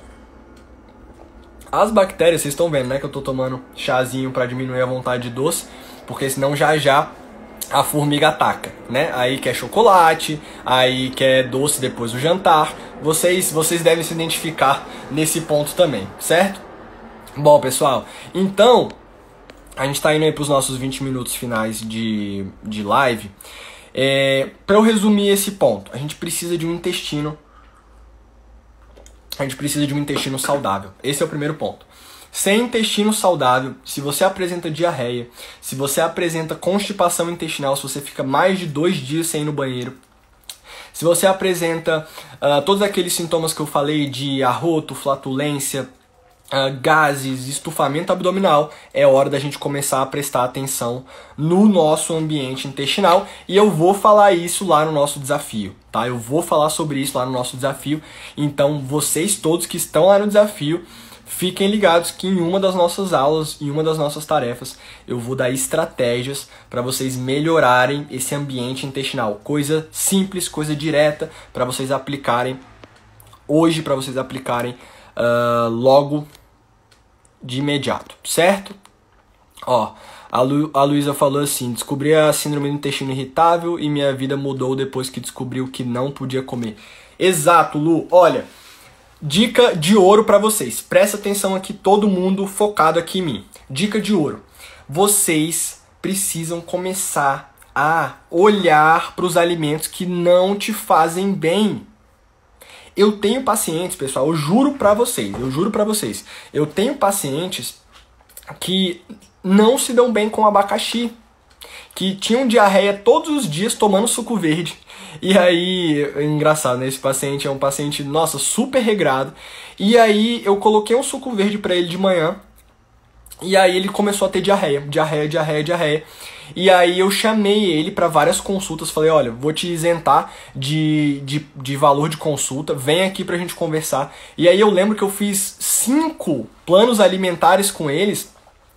as bactérias, vocês estão vendo, né, que eu tô tomando chazinho para diminuir a vontade de doce, porque senão já a formiga ataca, né? Aí quer chocolate, aí quer doce depois do jantar. Vocês devem se identificar nesse ponto também, certo? Bom, pessoal, então a gente está indo aí para os nossos 20 minutos finais de live. Para eu resumir esse ponto, a gente precisa de um intestino saudável. Esse é o primeiro ponto. Sem intestino saudável, se você apresenta diarreia, se você apresenta constipação intestinal, se você fica mais de 2 dias sem ir no banheiro, se você apresenta todos aqueles sintomas que eu falei de arroto, flatulência, gases, estufamento abdominal, é hora da gente começar a prestar atenção no nosso ambiente intestinal, e eu vou falar isso lá no nosso desafio, tá? Eu vou falar sobre isso lá no nosso desafio, então vocês todos que estão lá no desafio, fiquem ligados que em uma das nossas aulas, em uma das nossas tarefas, eu vou dar estratégias para vocês melhorarem esse ambiente intestinal. Coisa simples, coisa direta, para vocês aplicarem hoje, para vocês aplicarem logo de imediato, certo? Ó, a Luísa falou assim: descobri a síndrome do intestino irritável e minha vida mudou depois que descobriu que não podia comer. Exato, Lu. Olha, dica de ouro para vocês. Presta atenção aqui, todo mundo focado aqui em mim. Dica de ouro. Vocês precisam começar a olhar para os alimentos que não te fazem bem. Eu tenho pacientes, pessoal, eu juro pra vocês, eu tenho pacientes que não se dão bem com abacaxi, que tinham diarreia todos os dias tomando suco verde. E aí, engraçado, né? Esse paciente é um paciente, nossa, super regrado. E aí eu coloquei um suco verde pra ele de manhã, e aí ele começou a ter diarreia. E aí eu chamei ele para várias consultas, falei, olha, vou te isentar de valor de consulta, vem aqui pra gente conversar. E aí eu lembro que eu fiz 5 planos alimentares com eles,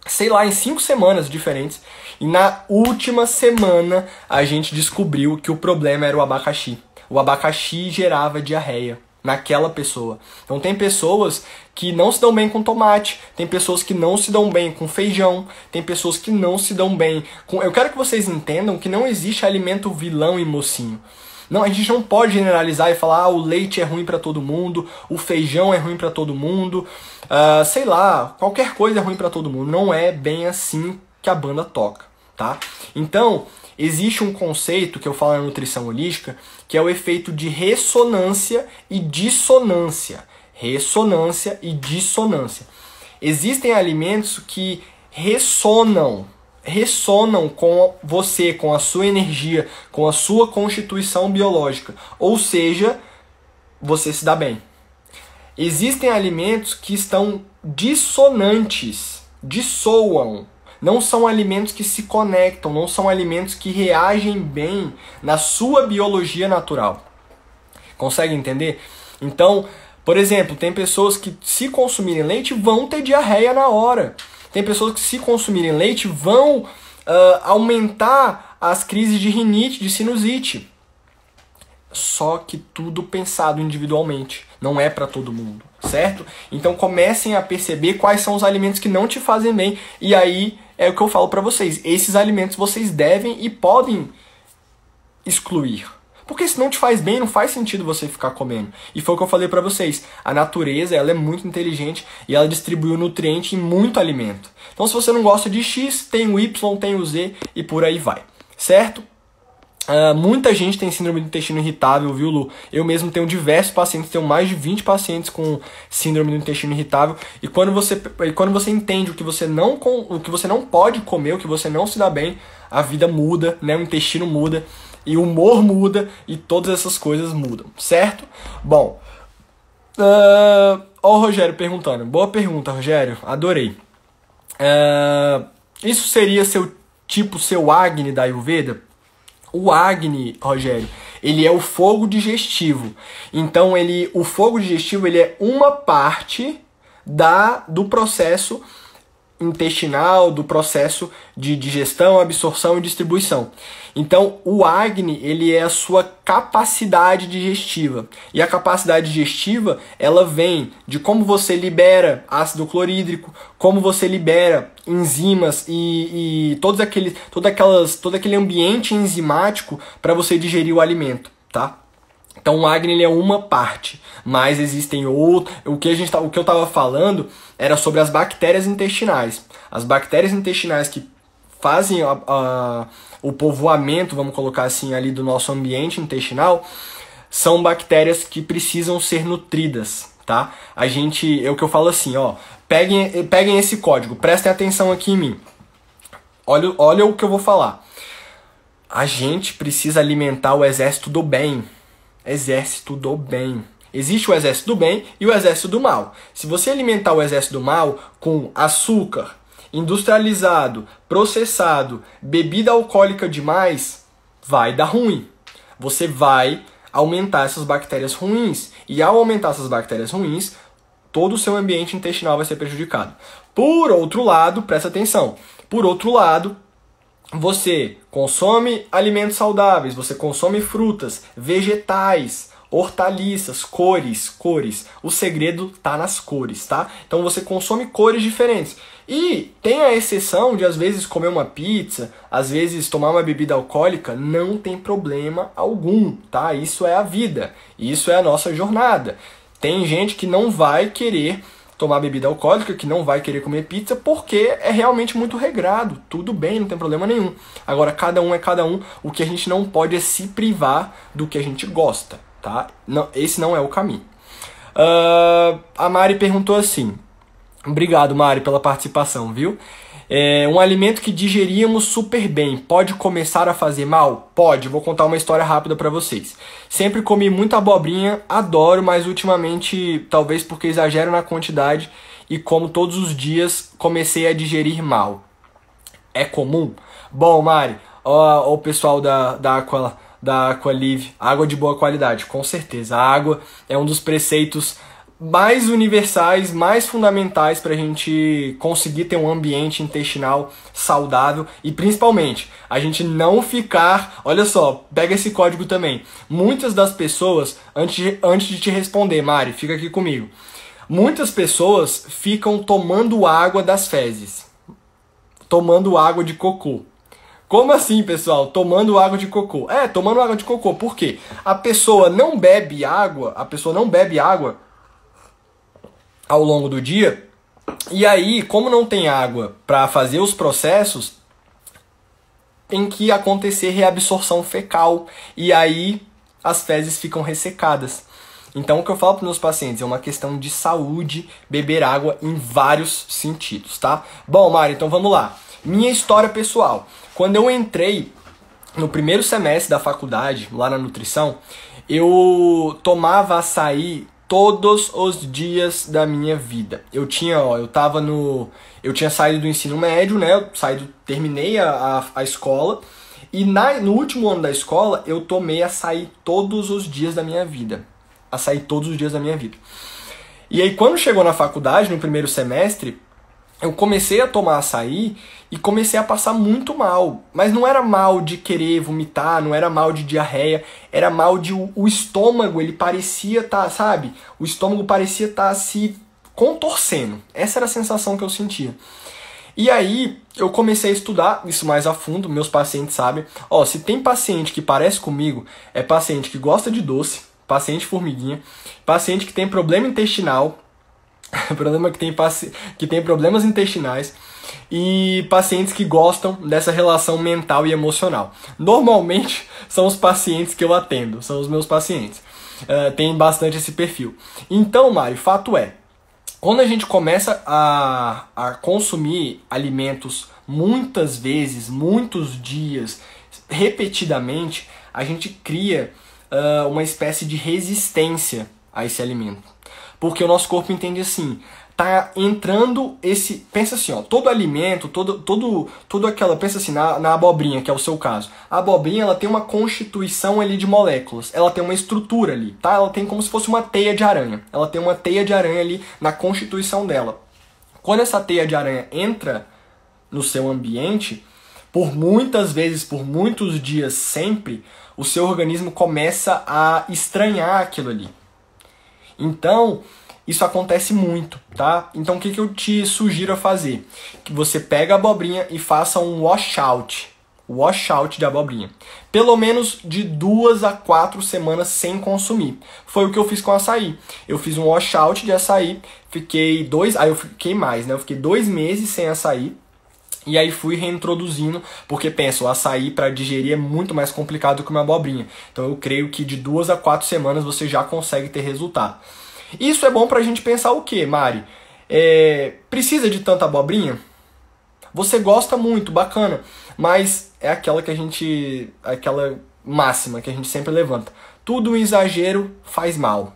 sei lá, em 5 semanas diferentes. E na última semana a gente descobriu que o problema era o abacaxi. O abacaxi gerava diarreia naquela pessoa. Então tem pessoas que não se dão bem com tomate, tem pessoas que não se dão bem com feijão, tem pessoas que não se dão bem com... Eu quero que vocês entendam que não existe alimento vilão e mocinho. Não, a gente não pode generalizar e falar, o leite é ruim para todo mundo, o feijão é ruim para todo mundo, sei lá, qualquer coisa é ruim para todo mundo. Não é bem assim que a banda toca, tá? Então, existe um conceito que eu falo na nutrição holística, que é o efeito de ressonância e dissonância. Ressonância e dissonância. Existem alimentos que ressonam com você, com a sua energia, com a sua constituição biológica. Ou seja, você se dá bem. Existem alimentos que estão dissonantes, dissoam. Não são alimentos que se conectam, não são alimentos que reagem bem na sua biologia natural. Consegue entender? Então, por exemplo, tem pessoas que se consumirem leite vão ter diarreia na hora. Tem pessoas que se consumirem leite vão aumentar as crises de rinite, de sinusite. Só que tudo pensado individualmente, não é para todo mundo, certo? Então comecem a perceber quais são os alimentos que não te fazem bem, e aí é o que eu falo para vocês, esses alimentos vocês devem e podem excluir. Porque se não te faz bem, não faz sentido você ficar comendo. E foi o que eu falei para vocês, a natureza ela é muito inteligente e ela distribui o nutriente em muito alimento. Então se você não gosta de X, tem o Y, tem o Z e por aí vai, certo? Muita gente tem síndrome do intestino irritável, viu, Lu? Eu mesmo tenho diversos pacientes, tenho mais de 20 pacientes com síndrome do intestino irritável. E quando você entende o que você não pode comer, o que você não se dá bem, a vida muda, né? O intestino muda, e o humor muda, e todas essas coisas mudam, certo? Bom, ó o Rogério perguntando. Boa pergunta, Rogério, adorei. Isso seria seu Agni da Ayurveda? O Agni, Rogério, ele é o fogo digestivo. Então, o fogo digestivo ele é uma parte do processo intestinal, do processo de digestão, absorção e distribuição. Então, o Agni, ele é a sua capacidade digestiva. E a capacidade digestiva, ela vem de como você libera ácido clorídrico, como você libera enzimas e todo aquele ambiente enzimático para você digerir o alimento, tá? Então o Agni ele é uma parte, mas existem outros. O que eu estava falando era sobre as bactérias intestinais. As bactérias intestinais que fazem o povoamento, vamos colocar assim, ali do nosso ambiente intestinal, são bactérias que precisam ser nutridas, tá? É o que eu falo assim, ó, peguem esse código, prestem atenção aqui em mim. Olha o que eu vou falar. A gente precisa alimentar o exército do bem. Exército do bem. Existe o exército do bem e o exército do mal. Se você alimentar o exército do mal com açúcar, industrializado, processado, bebida alcoólica demais, vai dar ruim. Você vai aumentar essas bactérias ruins. E ao aumentar essas bactérias ruins, todo o seu ambiente intestinal vai ser prejudicado. Por outro lado, presta atenção. Por outro lado, você consome alimentos saudáveis, você consome frutas, vegetais, hortaliças, cores. O segredo tá nas cores, tá? Então você consome cores diferentes. E tem a exceção de às vezes comer uma pizza, às vezes tomar uma bebida alcoólica, não tem problema algum, tá? Isso é a vida, isso é a nossa jornada. Tem gente que não vai querer tomar bebida alcoólica, que não vai querer comer pizza, porque é realmente muito regrado. Tudo bem, não tem problema nenhum. Agora, cada um é cada um. O que a gente não pode é se privar do que a gente gosta, tá? Não, esse não é o caminho. A Mari perguntou assim. Obrigado, Mari, pela participação, viu? Um alimento que digeríamos super bem pode começar a fazer mal? Pode, vou contar uma história rápida pra vocês. Sempre comi muita abobrinha, adoro, mas ultimamente, talvez porque exagero na quantidade e como todos os dias, comecei a digerir mal. É comum? Bom, Mari, ó, o pessoal da Aqualive, água de boa qualidade, com certeza. A água é um dos preceitos mais universais, mais fundamentais para a gente conseguir ter um ambiente intestinal saudável e principalmente a gente não ficar, olha só, pega esse código também. Muitas das pessoas, antes de te responder, Mari, fica aqui comigo. Muitas pessoas ficam tomando água das fezes, tomando água de cocô. Como assim, pessoal? Tomando água de cocô. Tomando água de cocô. Por quê? A pessoa não bebe água ao longo do dia, e aí, como não tem água para fazer os processos, tem que acontecer reabsorção fecal, e aí as fezes ficam ressecadas. Então, o que eu falo para os meus pacientes é uma questão de saúde, beber água em vários sentidos, tá? Bom, Mari, então vamos lá. Minha história pessoal. Quando eu entrei no primeiro semestre da faculdade, lá na nutrição, eu tomava açaí todos os dias da minha vida. Eu tinha saído do ensino médio, né? Terminei a escola. E no último ano da escola, eu tomei açaí todos os dias da minha vida. Açaí todos os dias da minha vida. E aí, quando chegou na faculdade, no primeiro semestre, eu comecei a tomar açaí e comecei a passar muito mal. Mas não era mal de querer vomitar, não era mal de diarreia, era mal de o estômago, ele parecia estar, sabe? O estômago parecia estar se contorcendo. Essa era a sensação que eu sentia. E aí, eu comecei a estudar isso mais a fundo, meus pacientes sabem. Se tem paciente que parece comigo, é paciente que gosta de doce, paciente formiguinha, paciente que tem problema intestinal, que tem problemas intestinais e pacientes que gostam dessa relação mental e emocional. Normalmente são os pacientes que eu atendo, são os meus pacientes. Tem bastante esse perfil. Então, Mário, fato é, quando a gente começa a consumir alimentos muitas vezes, muitos dias, repetidamente, a gente cria uma espécie de resistência a esse alimento. Porque o nosso corpo entende assim, tá entrando pensa assim, todo alimento, todo aquela, pensa assim, na abobrinha, que é o seu caso. A abobrinha, ela tem uma constituição ali de moléculas, ela tem uma estrutura ali, tá? Ela tem como se fosse uma teia de aranha. Ela tem uma teia de aranha ali na constituição dela. Quando essa teia de aranha entra no seu ambiente, por muitas vezes, por muitos dias, sempre, o seu organismo começa a estranhar aquilo ali. Então, isso acontece muito, tá? Então, o que eu te sugiro a fazer? Que você pega a abobrinha e faça um washout de abobrinha. Pelo menos de 2 a 4 semanas sem consumir. Foi o que eu fiz com o açaí. Eu fiz um washout de açaí, eu fiquei mais, né? Eu fiquei 2 meses sem açaí. E aí fui reintroduzindo, porque penso, o açaí para digerir é muito mais complicado que uma abobrinha. Então eu creio que de 2 a 4 semanas você já consegue ter resultado. Isso é bom pra gente pensar o quê, Mari? Precisa de tanta abobrinha? Você gosta muito, bacana, mas é aquela máxima que a gente sempre levanta. Tudo em exagero faz mal.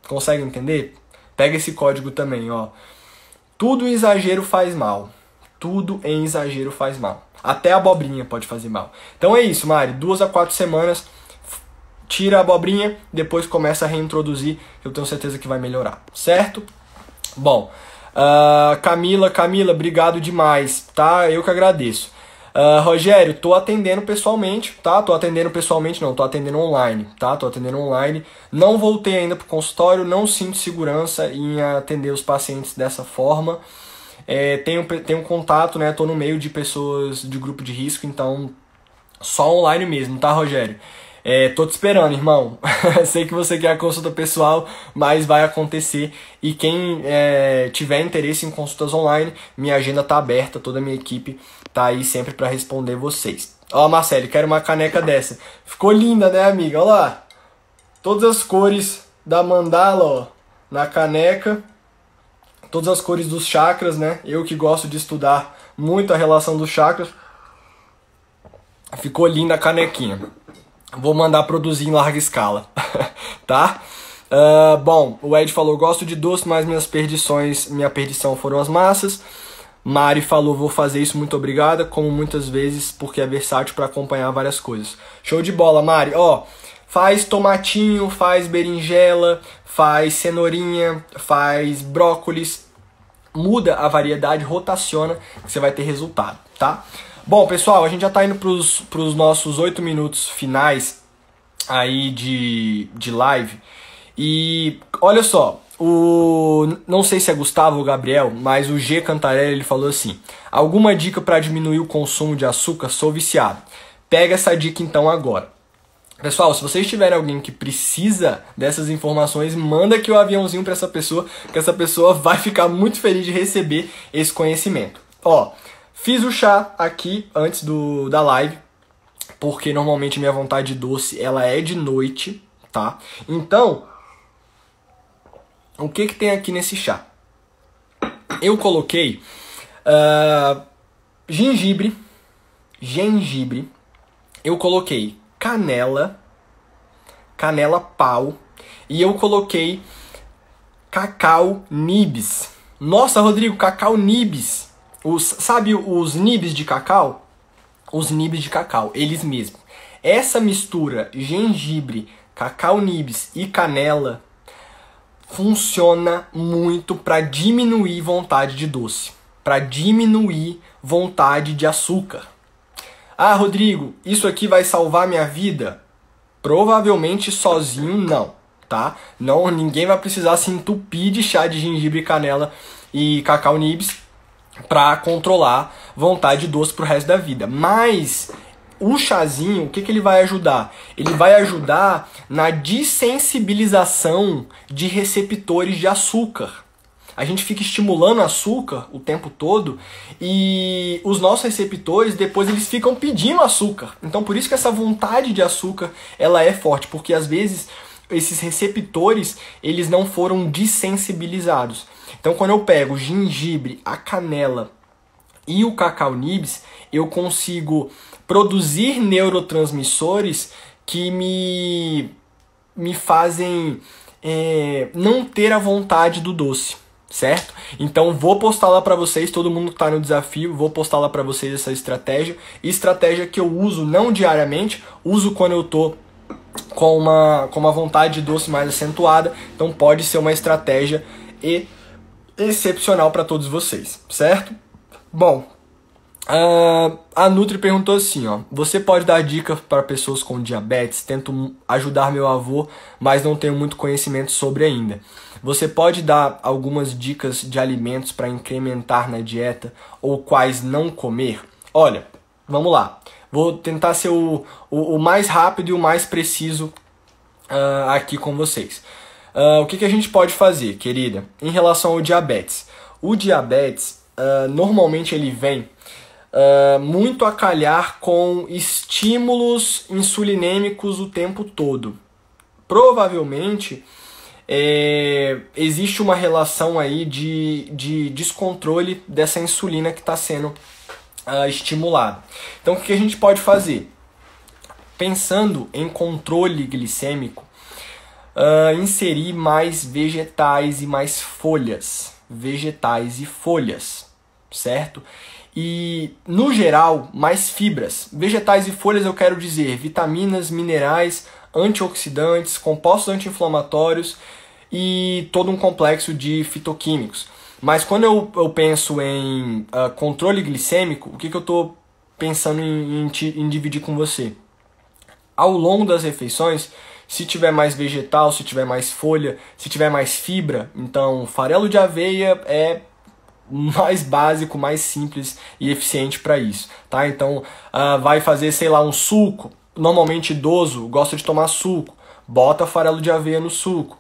Consegue entender? Pega esse código também, ó. Tudo em exagero faz mal. Tudo em exagero faz mal. Até a abobrinha pode fazer mal. Então é isso, Mari. 2 a 4 semanas, tira a abobrinha, depois começa a reintroduzir. Eu tenho certeza que vai melhorar, certo? Bom, Camila, obrigado demais, tá? Eu que agradeço. Rogério, tô atendendo pessoalmente, tá? Tô atendendo online, tá? Tô atendendo online. Não voltei ainda pro consultório, não sinto segurança em atender os pacientes dessa forma. Tenho contato, né? Tô no meio de pessoas de grupo de risco, então só online mesmo, tá, Rogério? Tô te esperando, irmão. Sei que você quer a consulta pessoal, mas vai acontecer. E quem tiver interesse em consultas online, minha agenda tá aberta, toda a minha equipe tá aí sempre para responder vocês. Ó, Marcelo, quero uma caneca dessa. Ficou linda, né, amiga? Olha lá. Todas as cores da mandala, ó, na caneca. Todas as cores dos chakras, né? Eu que gosto de estudar muito a relação dos chakras. Ficou linda a canequinha. Vou mandar produzir em larga escala, tá? Bom, o Ed falou, gosto de doce, mas minha perdição foram as massas. Mari falou, vou fazer isso, muito obrigada, como muitas vezes, porque é versátil para acompanhar várias coisas. Show de bola, Mari. Ó, faz tomatinho, faz berinjela, faz cenourinha, faz brócolis. Muda a variedade, rotaciona, que você vai ter resultado, tá? Bom, pessoal, a gente já tá indo pros nossos 8 minutos finais aí de live. E olha só, não sei se é Gustavo ou Gabriel, mas o G Cantarelli, ele falou assim: alguma dica para diminuir o consumo de açúcar? Sou viciado. Pega essa dica então agora. Pessoal, se vocês tiverem alguém que precisa dessas informações, manda aqui o aviãozinho para essa pessoa, que essa pessoa vai ficar muito feliz de receber esse conhecimento. Ó, fiz o chá aqui antes da live, porque normalmente minha vontade de doce ela é de noite, tá? Então, o que tem aqui nesse chá? Eu coloquei gengibre, eu coloquei canela pau e eu coloquei cacau nibs. Nossa, Rodrigo, cacau nibs. Sabe os nibs de cacau? Os nibs de cacau, eles mesmos. Essa mistura gengibre, cacau nibs e canela funciona muito para diminuir vontade de doce, para diminuir vontade de açúcar. Ah, Rodrigo, isso aqui vai salvar minha vida? Provavelmente sozinho não, tá? Não, ninguém vai precisar se entupir de chá de gengibre, canela e cacau nibs para controlar vontade de doce pro resto da vida. Mas o chazinho, o que ele vai ajudar? Ele vai ajudar na dessensibilização de receptores de açúcar. A gente fica estimulando açúcar o tempo todo e os nossos receptores depois eles ficam pedindo açúcar. Então por isso que essa vontade de açúcar ela é forte, porque às vezes esses receptores eles não foram dessensibilizados. Então quando eu pego o gengibre, a canela e o cacau nibs, eu consigo produzir neurotransmissores que me fazem não ter a vontade do doce. Certo? Então vou postar lá pra vocês, todo mundo que tá no desafio, vou postar lá pra vocês essa estratégia que eu uso não diariamente, uso quando eu tô com uma vontade de doce mais acentuada, então pode ser uma estratégia excepcional para todos vocês, certo? Bom, a Nutri perguntou assim, ó: você pode dar dicas para pessoas com diabetes? Tento ajudar meu avô, mas não tenho muito conhecimento sobre ainda. Você pode dar algumas dicas de alimentos para incrementar na dieta ou quais não comer? Olha, vamos lá. Vou tentar ser o mais rápido e o mais preciso aqui com vocês. O que a gente pode fazer, querida, em relação ao diabetes? O diabetes, normalmente ele vem muito a calhar com estímulos insulinêmicos o tempo todo. Provavelmente existe uma relação aí de descontrole dessa insulina que está sendo estimulada. Então, o que a gente pode fazer? Pensando em controle glicêmico, inserir mais vegetais e mais folhas. Vegetais e folhas, certo? E, no geral, mais fibras. Vegetais e folhas eu quero dizer vitaminas, minerais, antioxidantes, compostos anti-inflamatórios e todo um complexo de fitoquímicos. Mas quando eu penso em controle glicêmico, o que eu estou pensando em dividir com você? Ao longo das refeições, se tiver mais vegetal, se tiver mais folha, se tiver mais fibra, então farelo de aveia é mais básico, mais simples e eficiente para isso, tá? Então, vai fazer, sei lá, um suco. Normalmente idoso gosta de tomar suco. Bota farelo de aveia no suco.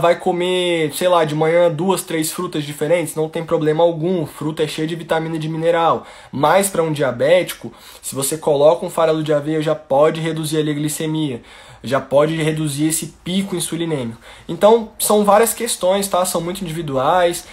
Vai comer, sei lá, de manhã 2, 3 frutas diferentes? Não tem problema algum. Fruta é cheia de vitamina e de mineral. Mas para um diabético, se você coloca um farelo de aveia, já pode reduzir ali a glicemia. Já pode reduzir esse pico insulinêmico. Então, são várias questões, tá? São muito individuais.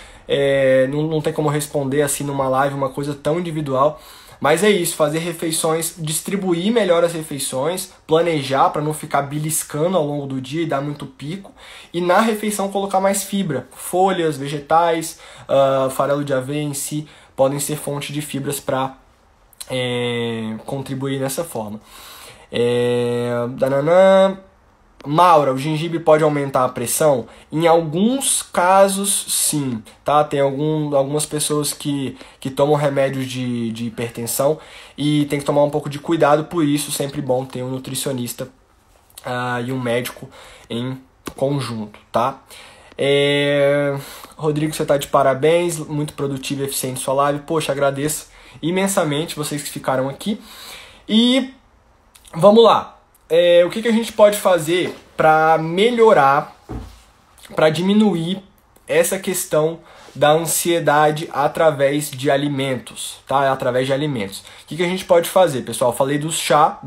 Não tem como responder assim numa live uma coisa tão individual. Mas é isso, fazer refeições, distribuir melhor as refeições, planejar para não ficar beliscando ao longo do dia e dar muito pico. E na refeição colocar mais fibra, folhas, vegetais, farelo de aveia em si, podem ser fonte de fibras para contribuir dessa forma. Maura, o gengibre pode aumentar a pressão? Em alguns casos, sim, tá? Tem algumas pessoas que tomam remédios de hipertensão e tem que tomar um pouco de cuidado, por isso sempre bom ter um nutricionista e um médico em conjunto, tá? Rodrigo, você tá de parabéns, muito produtivo e eficiente sua live. Poxa, agradeço imensamente vocês que ficaram aqui. E vamos lá. O que a gente pode fazer para melhorar, para diminuir essa questão da ansiedade através de alimentos, tá? Através de alimentos. O que a gente pode fazer, pessoal? Eu falei do chá,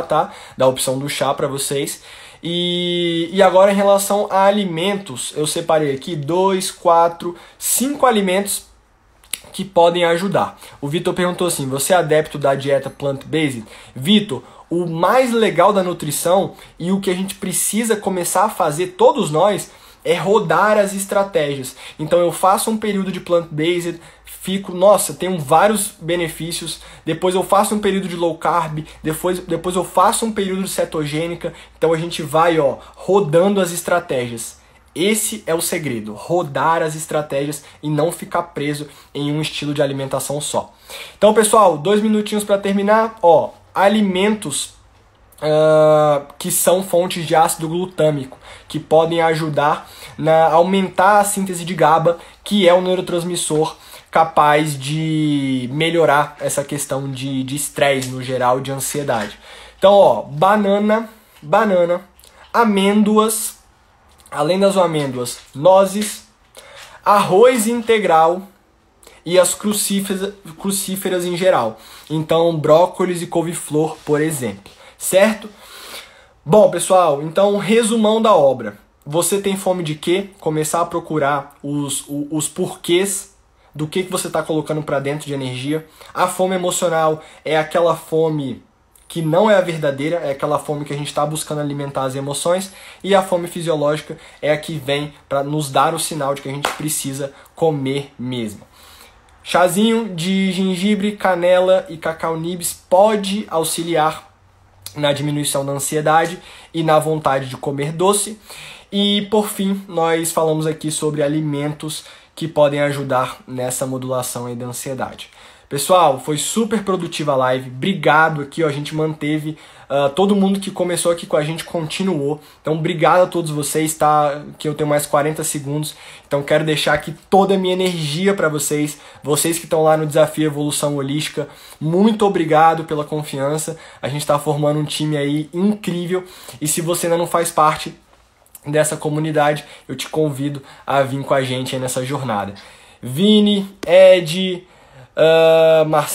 tá? Da opção do chá para vocês. E agora em relação a alimentos, eu separei aqui 2, 4, 5 alimentos que podem ajudar. O Vitor perguntou assim, você é adepto da dieta plant-based? Vitor, o mais legal da nutrição e o que a gente precisa começar a fazer, todos nós, é rodar as estratégias. Então eu faço um período de plant-based, tenho vários benefícios, depois eu faço um período de low carb, depois eu faço um período de cetogênica, então a gente vai rodando as estratégias. Esse é o segredo, rodar as estratégias e não ficar preso em um estilo de alimentação só. Então pessoal, 2 minutinhos para terminar, alimentos que são fontes de ácido glutâmico, que podem ajudar a aumentar a síntese de GABA, que é um neurotransmissor capaz de melhorar essa questão de estresse no geral, de ansiedade. Então, banana, amêndoas, além das amêndoas, nozes, arroz integral e as crucíferas em geral. Então, brócolis e couve-flor, por exemplo. Certo? Bom, pessoal, então, resumão da obra. Você tem fome de quê? Começar a procurar os porquês do que você está colocando para dentro de energia. A fome emocional é aquela fome que não é a verdadeira, é aquela fome que a gente está buscando alimentar as emoções. E a fome fisiológica é a que vem para nos dar o sinal de que a gente precisa comer mesmo. Chazinho de gengibre, canela e cacau nibs pode auxiliar na diminuição da ansiedade e na vontade de comer doce. E por fim, nós falamos aqui sobre alimentos que podem ajudar nessa modulação aí da ansiedade. Pessoal, foi super produtiva a live. Obrigado aqui, a gente manteve. Todo mundo que começou aqui com a gente continuou. Então, obrigado a todos vocês, tá? Que eu tenho mais 40 segundos. Então, quero deixar aqui toda a minha energia para vocês. Vocês que estão lá no Desafio Evolução Holística, muito obrigado pela confiança. A gente está formando um time aí incrível. E se você ainda não faz parte dessa comunidade, eu te convido a vir com a gente aí nessa jornada. Vini, Ed, Marcelo,